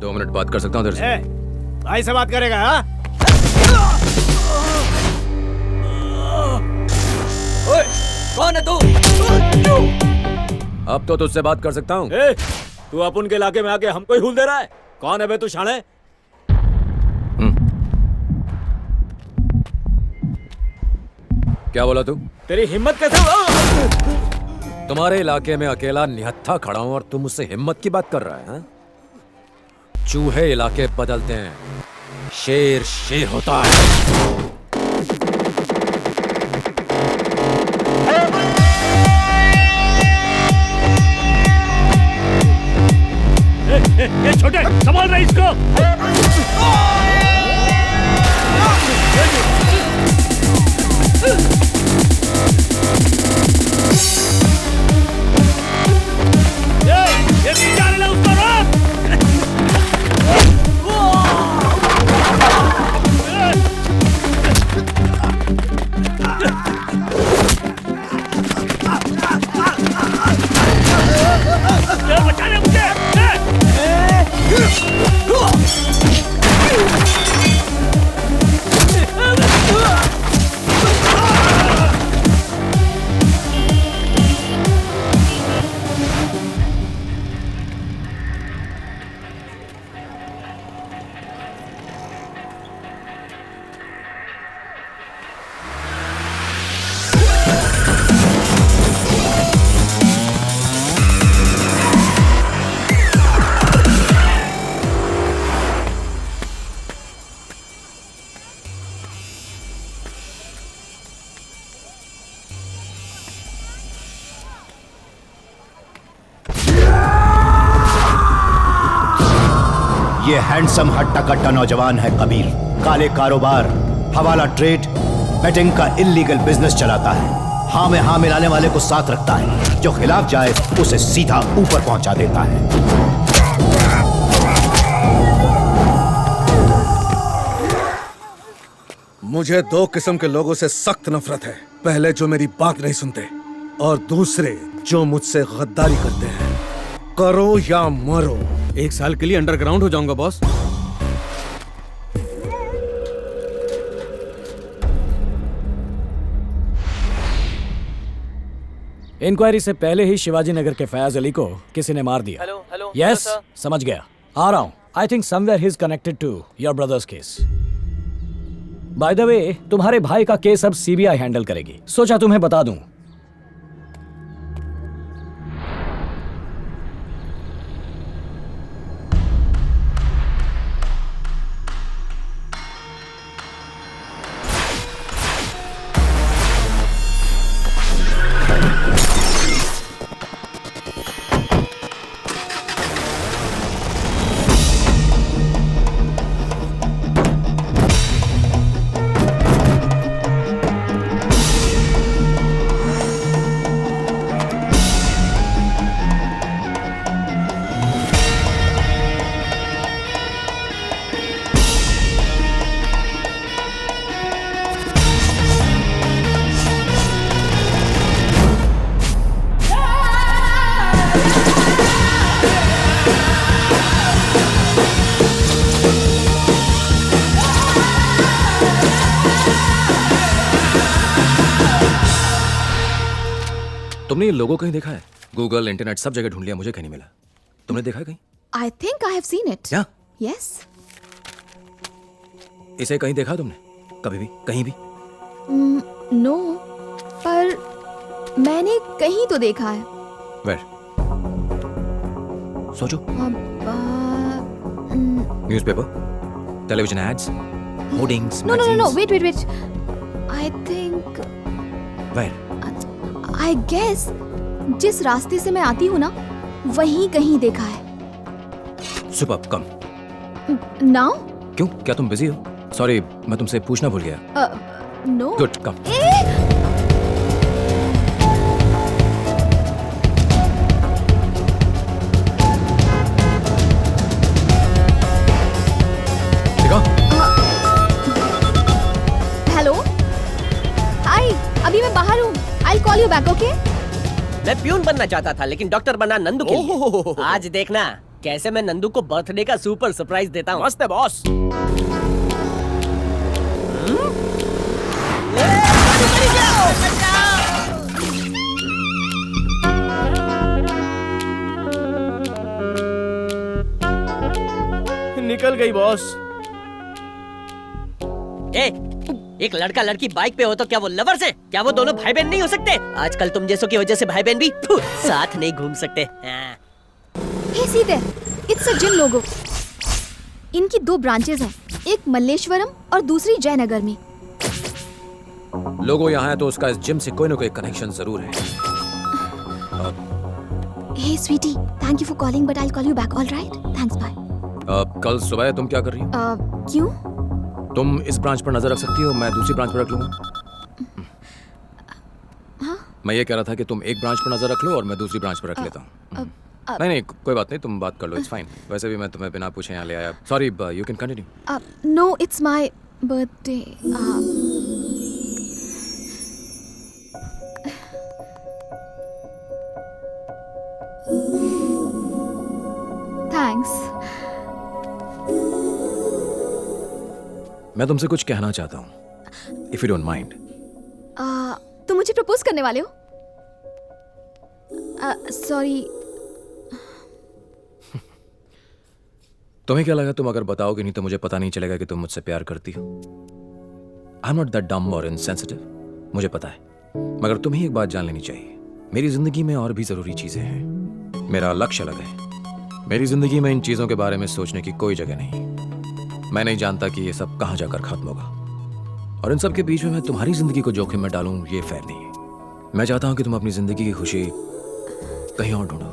2 minute बात कर सकता हूँ तेरे से? भाई से बात करेगा? हाँ? ओए, कौन है तू? अब तो तुझसे बात कर सकता हूँ। तू अपन के इलाके में आके हमको ही हुल दे रहा है? कौन है बे तू शाणे? क्या बोला तू? तेरी हिम्मत कैसे? तुम्हारे इलाके में अकेला निहत्था खड़ा हूं और तुम मुझसे हिम्मत की बात कर रहा है? हाँ? चूहे इलाके बदलते हैं, शेर शेर होता है। ये छोटे संभाल रहे इसको। ये जाने ला उसको रोक। बचा ले मुझे। ये हैंडसम हट्टा कट्टा नौजवान है कबीर। काले कारोबार, हवाला ट्रेड, बेटिंग का इल्लीगल बिजनेस चलाता है। हाँ में हाँ मिलाने वाले को साथ रखता है, जो खिलाफ जाए उसे सीधा ऊपर पहुंचा देता है। मुझे 2 किस्म के लोगों से सख्त नफरत है। पहले जो मेरी बात नहीं सुनते, और दूसरे जो मुझसे गद्दारी करते हैं। करो या मरो। 1 साल के लिए अंडरग्राउंड हो जाऊंगा बॉस। इंक्वायरी से पहले ही शिवाजी नगर के फयाज अली को किसी ने मार दिया। हेलो यस, समझ गया, आ रहा हूँ। I think somewhere he is connected to your brother's case. By the way, तुम्हारे भाई का केस अब सीबीआई हैंडल करेगी। सोचा तुम्हें बता दूं। तुमने ये लोगो कहीं देखा है? गूगल, इंटरनेट सब जगह ढूंढ लिया, मुझे कहीं नहीं मिला। तुमने देखा है कहीं? I think I have seen it. क्या? Yes. इसे कहीं देखा तुमने? कभी भी? कहीं भी? No. पर मैंने कहीं तो देखा है। Where? सोचो। Newspaper, television ads, hoardings, No. Wait. I think. Where? I guess जिस रास्ते से मैं आती हूँ ना, वहीं कहीं देखा है। Superb, come. Now? क्यों? क्या तुम बिजी हो? सॉरी, मैं तुमसे पूछना भूल गया। No. Good, come. हेलो, हाय, अभी मैं बाहर हूँ। I'll call you back, okay? मैं प्यून बनना चाहता था, लेकिन डॉक्टर बना नंदू के लिए। आज देखना, कैसे मैं नंदू को बर्थडे का सुपर सरप्राइज देता हूँ। मस्त है बॉस। निकल गई बॉस। ए, एक लड़का लड़की बाइक पे हो तो क्या वो लवर्स है? क्या वो दोनों भाई बहन नहीं हो सकते? आजकल तुम जैसों की वजह से भाई बहन भी साथ नहीं घूम सकते। हाँ। हे सीधे, इट्स अ जिम लोगो। इनकी 2 ब्रांचेस हैं, एक मल्लेश्वरम और दूसरी जयनगर में। लोगों यहाँ है तो उसका इस जिम से कोई ना कोई कनेक्शन जरूर है। Hey sweetie, thank you for calling but I will call you back, all right? Thanks, bye. कल सुबह तुम क्या कर रही हो? क्यों? तुम इस ब्रांच पर नजर रख सकती हो, मैं दूसरी ब्रांच पर रख लूंगा। मैं ये कह रहा था कि तुम एक ब्रांच पर नजर रख लो और मैं दूसरी ब्रांच पर रख लेता हूँ। नहीं, कोई बात नहीं, तुम बात कर लो, इट्स फाइन। वैसे भी मैं तुम्हें बिना पूछे यहाँ ले आया। Sorry, you can continue. No, it's my birthday. Thanks. मैं तुमसे कुछ कहना चाहता हूँ, इफ यू डोंट माइंड। तुम मुझे प्रपोज करने वाले हो? सॉरी। तुम्हें क्या लगा तुम अगर बताओगे नहीं तो मुझे पता नहीं चलेगा कि तुम मुझसे प्यार करती हो? I am not that dumb और इनसेंसिटिव, मुझे पता है। मगर तुम्हें एक बात जान लेनी चाहिए, मेरी जिंदगी में और भी जरूरी चीजें हैं। मेरा लक्ष्य अलग है। मेरी जिंदगी में इन चीजों के बारे में सोचने की कोई जगह नहीं। मैं नहीं जानता कि ये सब कहां जाकर खत्म होगा, और इन सब के बीच में मैं तुम्हारी जिंदगी को जोखिम में डालूं, ये फेयर नहीं है। मैं चाहता हूं कि तुम अपनी जिंदगी की खुशी कहीं और ढूंढो।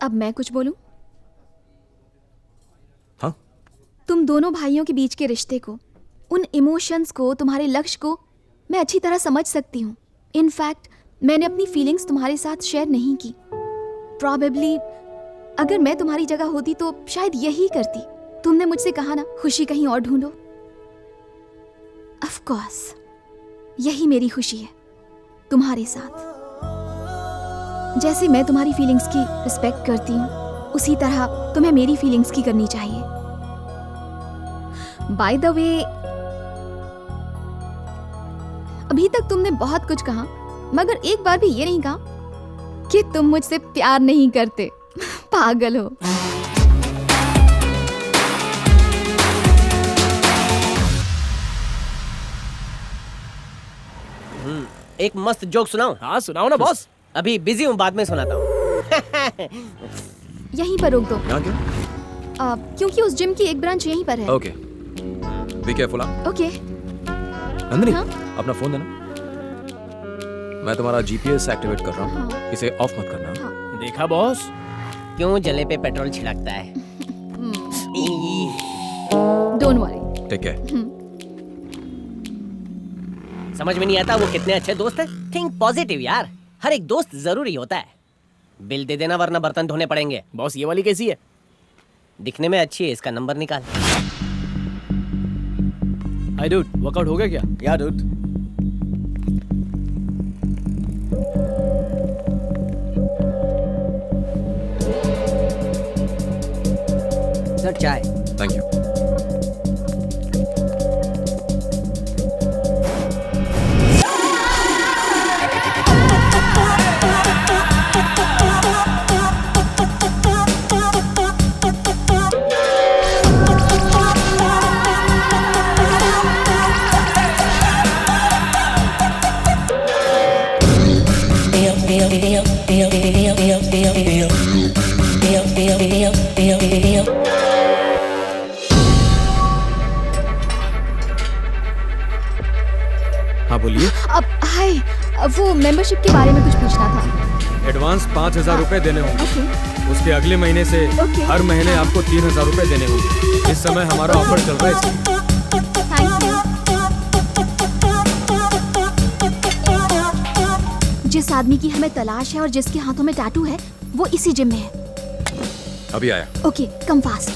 अब मैं कुछ बोलूं? हाँ? तुम दोनों भाइयों के बीच के रिश्ते को, उन इमोशंस को, तुम्हारे लक्ष्य को मैं अच्छी तरह समझ सकती हूँ। इनफैक्ट मैंने अपनी फीलिंग्स तुम्हारे साथ शेयर नहीं की। प्रॉबेबली अगर मैं तुम्हारी जगह होती तो शायद यही करती। तुमने मुझसे कहा ना, खुशी कहीं और ढूंढो। ऑफ कोर्स यही मेरी खुशी है, तुम्हारे साथ। जैसे मैं तुम्हारी फीलिंग्स की रिस्पेक्ट करती हूँ, उसी तरह तुम्हें मेरी फीलिंग्स की करनी चाहिए। बाय द वे, अभी तक तुमने बहुत कुछ कहा, मगर एक बार भी ये नहीं कहा कि तुम मुझसे प्यार नहीं करते। पागल हो। एक मस्त जोक सुनाऊं? हाँ सुनाओ ना बॉस। अभी बिजी हूँ, बाद में सुनाता हूँ। यहीं पर रोक दो। यहाँ क्यों? क्योंकि उस जिम की एक ब्रांच यहीं पर है। Okay, be careful. Okay. Nandini, हाँ? अपना फोन देना। मैं तुम्हारा जीपीएस एक्टिवेट कर रहा हूँ। हाँ। इसे ऑफ मत करना। हाँ। देखा बॉस, क्यों जले पे पेट्रोल छिड़कता है? Don't worry. Take care. समझ में नहीं आता वो कितने अच्छे दोस्त हैं। थिंक पॉजिटिव यार, हर एक दोस्त जरूरी होता है। बिल दे देना वरना बर्तन धोने पड़ेंगे। बॉस ये वाली कैसी है? दिखने में अच्छी है, इसका नंबर निकाल। हाय डूड, वर्कआउट हो गया क्या? या डूड। सर चाय। Thank you. हाँ बोलिए। अब हाय, वो मेंबरशिप के बारे में कुछ पूछना था। एडवांस 5,000 रुपए देने होंगे। ओके। उसके अगले महीने से ओके। हर महीने आपको 3,000 रुपए देने होंगे। इस समय हमारा ऑफर चल रहा है इसलिए। Thank you. जिस आदमी की हमें तलाश है और जिसके हाथों में टैटू है, वो इसी जिम में है। अभी आया। Okay, come fast.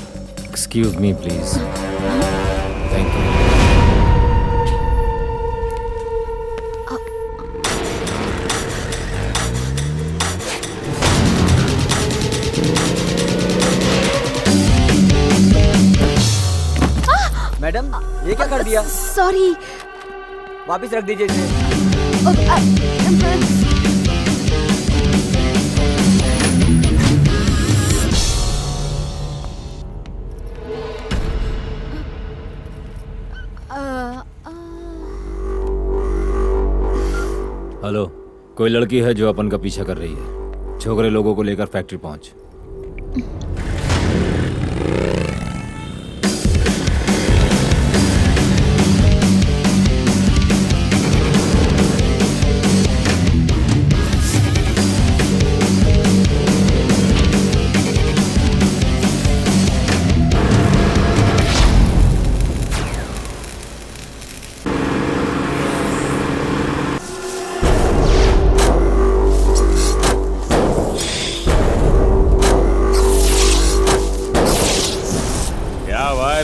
Excuse me please. Thank you. Madam ये क्या कर दिया? सॉरी। वापस रख दीजिए इसे। हेलो, कोई लड़की है जो अपन का पीछा कर रही है। छोकरे लोगों को लेकर फैक्ट्री पहुंच।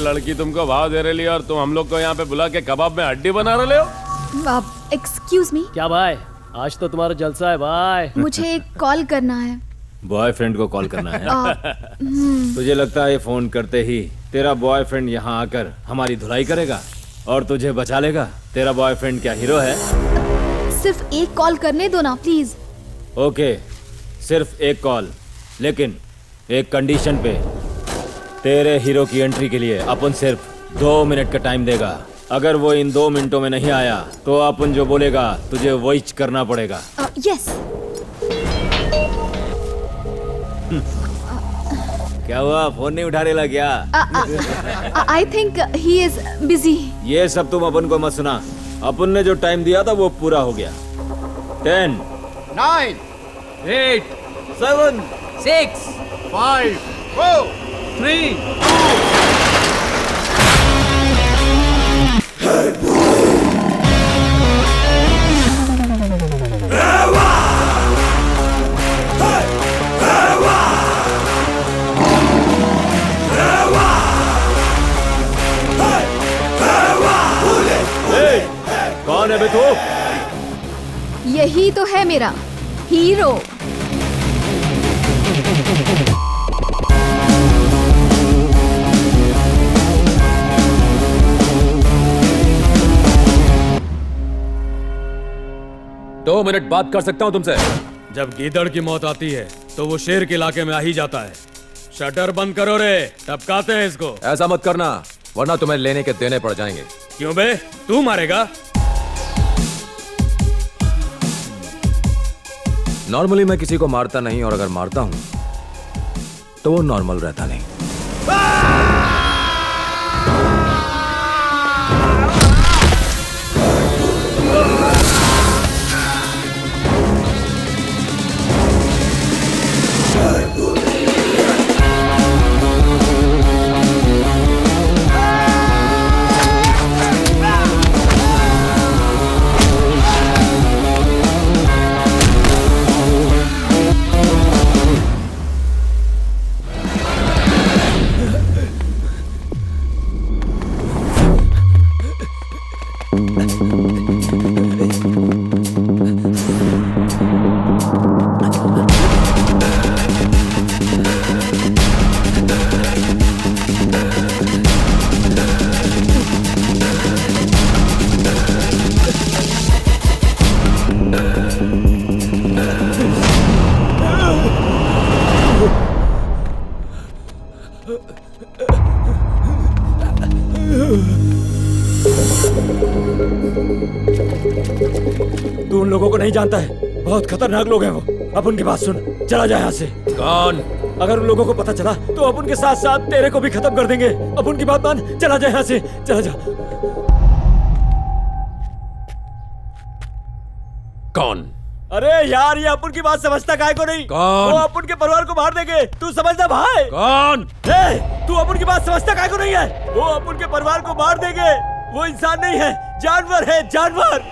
लड़की तुमको भाव दे रही है और तुम हम लोग को यहाँ पे बुला के कबाब में हड्डी बना रहे हो। Excuse me. क्या भाई, आज तो तुम्हारा जलसा है भाई। मुझे कॉल करना है। बॉयफ्रेंड को कॉल करना है? तुझे लगता है ये फोन करते ही तेरा बॉयफ्रेंड यहाँ आकर हमारी धुलाई करेगा और तुझे बचा लेगा? तेरा बॉयफ्रेंड क्या हीरो है? सिर्फ एक कॉल करने दो ना प्लीज। ओके, सिर्फ एक कॉल, लेकिन एक कंडीशन पे। तेरे हीरो की एंट्री के लिए अपन सिर्फ 2 मिनट का टाइम देगा। अगर वो इन 2 मिनटों में नहीं आया तो अपन जो बोलेगा तुझे वही करना पड़ेगा। यस। क्या हुआ, फोन नहीं उठा रहा क्या? I think he is busy. ये सब तुम अपन को मत सुना। अपन ने जो टाइम दिया था वो पूरा हो गया। 10 9 8 7 6 5 4 3 कौन है बे तू? यही तो है मेरा हीरो। दो मिनट बात कर सकता हूं तुमसे? जब गीदड़ की मौत आती है तो वो शेर के इलाके में आ ही जाता है। शटर बंद करो रे, टपकाते हैं इसको। ऐसा मत करना वरना तुम्हें लेने के देने पड़ जाएंगे। क्यों बे, तू मारेगा? नॉर्मली मैं किसी को मारता नहीं, और अगर मारता हूं तो वो नॉर्मल रहता नहीं। तू उन लोगों को नहीं जानता है, बहुत खतरनाक लोग हैं वो। अपन की बात सुन, चला जा यहाँ से। कौन? अगर उन लोगों को पता चला तो अपन के साथ साथ तेरे को भी खत्म कर देंगे। अपन की बात मान, चला जा यहाँ से, चला जा। कौन? अरे यार, ये अपन की बात समझता काहे को नहीं? कौन? वो अपन के परिवार को मार देंगे, तू समझना भाई। कौन? तू अपन की बात समझता काहे को नहीं है? वो अपन के परिवार को मार देंगे। वो इंसान नहीं है, जानवर है, जानवर।